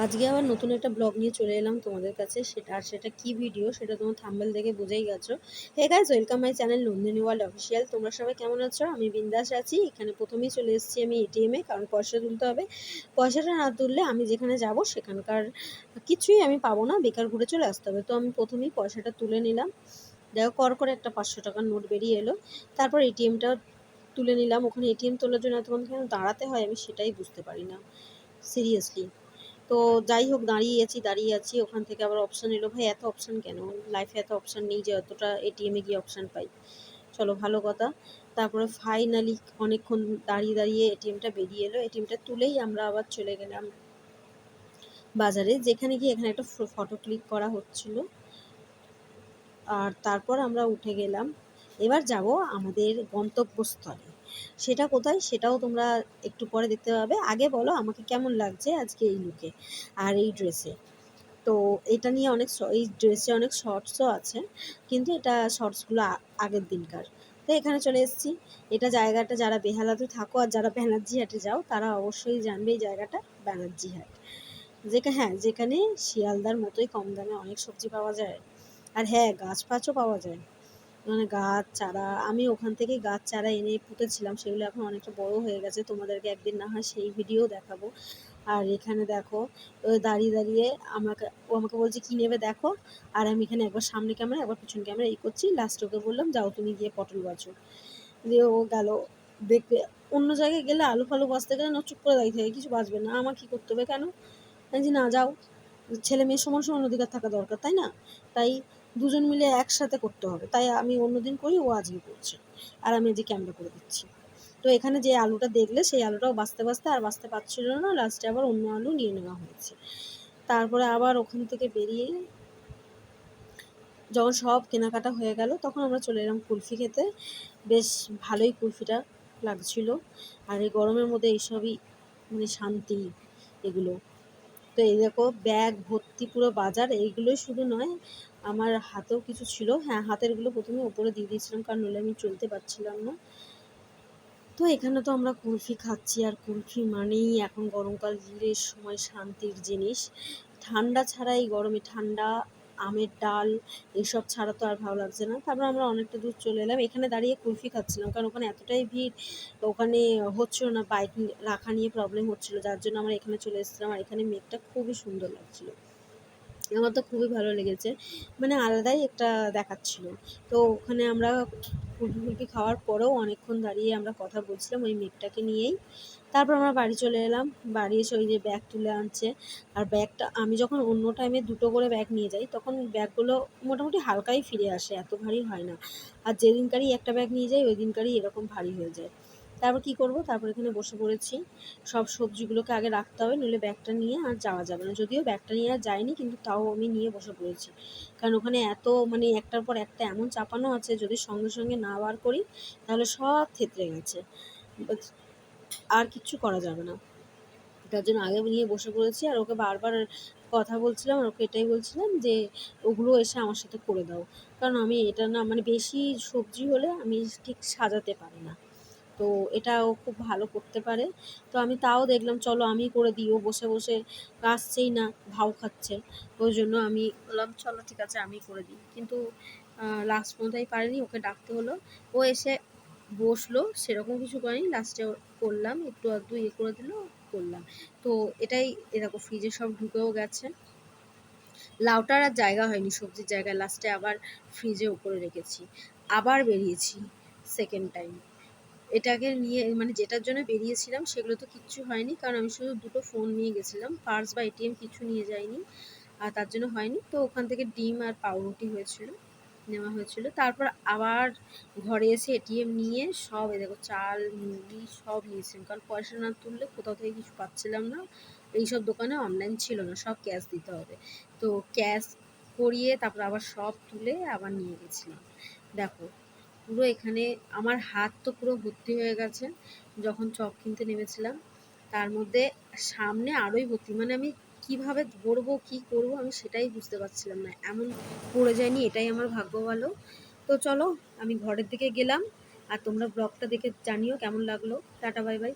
আজকে আবার নতুন একটা ব্লগ নিয়ে চলে এলাম তোমাদের কাছে। সেটা কি ভিডিও সেটা তোমার থাম্বনেল দেখে বুঝেই গেছো। Hey guys, welcome my channel Nandini world official. তোমরা সবাই কেমন আছো? আমি বিন্দাস আছি। এখানে প্রথমেই চলে এসেছি আমি এটিএমে, কারণ পয়সা তুলতে হবে। পয়সাটা না তুললে আমি যেখানে যাব সেখানকার কিছুই আমি পাবো না, বেকার ঘুরে চলে আসতে হবে। তো আমি প্রথমেই পয়সাটা তুলে নিলাম। দেখো কর করে একটা 500 টাকার নোট বেরিয়ে এলো। তারপর এটিএমটা তুলে নিলাম। ওখানে এটিএম তোলার জন্য এতক্ষণ কেন দাঁড়াতে হয় আমি সেটাই বুঝতে পারি না, সিরিয়াসলি। তো যাই হোক, দাঁড়িয়ে আছি, ওখান থেকে আবার অপশান এলো। ভাই এত অপশান কেন? লাইফে এত অপশান নেই যে অতটা এটিএমে গিয়ে অপশান পাই। চলো, ভালো কথা। তারপরে ফাইনালি অনেকক্ষণ দাঁড়িয়ে এটিএমটা বেরিয়ে এলো। এটিএমটা তুলেই আমরা আবার চলে গেলাম বাজারে, যেখানে গিয়ে এখানে একটা ফটো ক্লিক করা হচ্ছিল। আর তারপর আমরা উঠে গেলাম। এবার যাব আমাদের গন্তব্যস্থলে। সেটা কোথায় সেটাও তোমরা একটু পরে দেখতে পাবে। আগে বলো আমাকে কেমন লাগছে আজকে এই লুকে আর এই ড্রেসে। তো এটা নিয়ে এই ড্রেসে অনেক শর্টসও আছে, কিন্তু এটা শর্টসগুলো আগের দিনকার। তো এখানে চলে এসেছি। এটা জায়গাটা, যারা বেহালাতে থাকো আর যারা ব্যানার্জি হাটে যাও তারা অবশ্যই জানবে এই জায়গাটা ব্যানার্জি হাট। যেখানে শিয়ালদার মতোই কম দামে অনেক সবজি পাওয়া যায়। আর হ্যাঁ, গাছ ফাছও পাওয়া যায়, মানে গাছ চারা। আমি ওখান থেকে গাছ চারা এনে পুঁতেছিলাম, সেগুলো এখন অনেকটা বড় হয়ে গেছে। তোমাদেরকে একদিন না হয় সেই ভিডিও দেখাবো। আর এখানে দেখো, ও দাঁড়িয়ে ও আমাকে বলছে কি নেবে দেখো। আর আমি এখানে একবার সামনে ক্যামেরা একবার পিছন ক্যামেরা করছি। লাস্ট ওকে বললাম যাও তুমি গিয়ে পটল বাছো। দিয়ে ও গেল দেখবে। অন্য জায়গায় গেলে আলু ফালু বাছতে গেলে না চুপ করে দাঁড়িয়ে থাকে, কিছু বাঁচবে না। আমার কি করতে হবে কেন? আমি যে না, যাও। ছেলে মেয়ের সমান সমান অধিকার থাকা দরকার, তাই না? তাই দুজন মিলে একসাথে করতে হবে। তাই আমি অন্যদিন করি, ও আজকে করছে। আর আমি আজকে ক্যামেরা করে দিচ্ছি। তো এখানে যে আলুটা দেখলে সেই আলুটাও বাছতে আর বাছতে পারছিল না, লাস্টে আবার অন্য আলু নিয়ে নেওয়া হয়েছে। তারপরে আবার ওখান থেকে বেরিয়ে যখন সব কেনাকাটা হয়ে গেল তখন আমরা চলে এলাম কুলফি খেতে। বেশ ভালোই কুলফিটা লাগছিল। আর এই গরমের মধ্যে এইসবই মানে শান্তি এগুলো। তো এই দেখো, ব্যাগ ভর্তি পুরো বাজার। এইগুলোই শুধু নয়, আমার হাতেও কিছু ছিল। হ্যাঁ, হাতেরগুলো প্রথমে উপরে দিয়ে দিয়েছিলাম, কারণ নইলে আমি চলতে পারছিলাম না। তো এখানে তো আমরা কুলফি খাচ্ছি, আর কুলফি মানেই এখন গরমকালের সময় শান্তির জিনিস। ঠান্ডা ছাড়া এই গরমে ঠান্ডা আমের ডাল এসব ছাড়া তো আর ভালো লাগছে না। তারপর আমরা অনেকটা দূর চলে এলাম। এখানে দাঁড়িয়ে কুলফি খাচ্ছিলাম, কারণ ওখানে এতটাই ভিড়। ওখানে হচ্ছিল না, বাইক রাখা নিয়ে প্রবলেম হচ্ছিলো, যার জন্য আমরা এখানে চলে এসেছিলাম। আর এখানে মেঘটা খুবই সুন্দর লাগছিল, আমার তো খুবই ভালো লেগেছে, মানে আলাদাই একটা দেখাচ্ছিল। তো ওখানে আমরা কুলফি ফুলফি খাওয়ার পরেও অনেকক্ষণ দাঁড়িয়ে আমরা কথা বলছিলাম ওই মেঘটাকে নিয়েই। তারপর আমরা বাড়ি চলে এলাম। বাড়ি এসে ওই যে ব্যাগ তুলে আনছে। আর ব্যাগটা আমি যখন অন্য টাইমে দুটো করে ব্যাগ নিয়ে যাই তখন ব্যাগগুলো মোটামুটি হালকাই ফিরে আসে, এত ভারী হয় না। আর যেদিনকারই একটা ব্যাগ নিয়ে যাই ওই দিনকারই এরকম ভারী হয়ে যায়। তারপর কি করব, তারপর এখানে বসে পড়েছি। সব সবজিগুলোকে আগে রাখতে হবে, নইলে ব্যাগটা নিয়ে আর যাওয়া যাবে না। যদিও ব্যাগটা নিয়ে আর যাইনি, কিন্তু তাও আমি নিয়ে বসে পড়েছি। কারণ ওখানে এত মানে একটার পর একটা এমন চাপানো আছে, যদি সঙ্গে সঙ্গে না বার করি তাহলে সব থেতলে গেছে, আর কিচ্ছু করা যাবে না। তার জন্য আগে নিয়ে বসে পড়েছি। আর ওকে বারবার কথা বলছিলাম, আর ওকে এটাই বলছিলাম যে ওগুলো এসে আমার সাথে করে দাও। কারণ আমি এটা না, মানে বেশি সবজি হলে আমি ঠিক সাজাতে পারি না। তো এটা ও খুব ভালো করতে পারে। তো আমি তাও দেখলাম চলো আমি করে দিই। ও বসে বসে আসছেই না, ভাও খাচ্ছে। ওই জন্য আমি বললাম চলো ঠিক আছে আমি করে দিই। কিন্তু লাস্ট পর্যন্তই পারিনি, ওকে ডাকতে হলো। ও এসে বসলো, সেরকম কিছু করেনি। লাস্টে করলাম, একটু আধটু ইয়ে করে দিল, করলাম। তো এটাই, এরকম ফ্রিজে সব ঢুকেও গেছে। লাউটার আর জায়গা হয়নি সবজির জায়গায়, লাস্টে আবার ফ্রিজে উপরে রেখেছি। আবার বেরিয়েছি সেকেন্ড টাইম। এটাকে নিয়ে, মানে যেটার জন্য বেরিয়েছিলাম সেগুলো তো কিচ্ছু হয়নি, কারণ আমি শুধু দুটো ফোন নিয়ে গেছিলাম, পার্স বা এটিএম কিছু নিয়ে যাইনি। আর তার জন্য হয়নি। তো ওখান থেকে ডিম আর পাউরুটি নেওয়া হয়েছিল। তারপর আবার ঘরে এসে এটিএম নিয়ে সব, এই দেখো চাল মুড়ি সব নিয়েছিলাম, কারণ পয়সা না তুললে কোথাও থেকে কিছু পাচ্ছিলাম না। এইসব দোকানে অনলাইন ছিল না, সব ক্যাশ দিতে হবে। তো ক্যাশ করিয়ে তারপর আবার সব তুলে আবার নিয়ে গেছিলাম। দেখো পুরো এখানে আমার হাত তো পুরো ভর্তি হয়ে গেছে যখন চপ কিনতে নেমেছিলাম। তার মধ্যে সামনে আরোই ভর্তি, মানে আমি কিভাবে ধরবো কি করব আমি সেটাই বুঝতে পারছিলাম না, এমন পড়ে যায়নি, এটাই আমার ভাগ্য ভালো। তো চলো আমি ঘরের দিকে গেলাম। আর তোমরা ব্লগটা দেখে জানিও কেমন লাগলো। Tata, bye bye.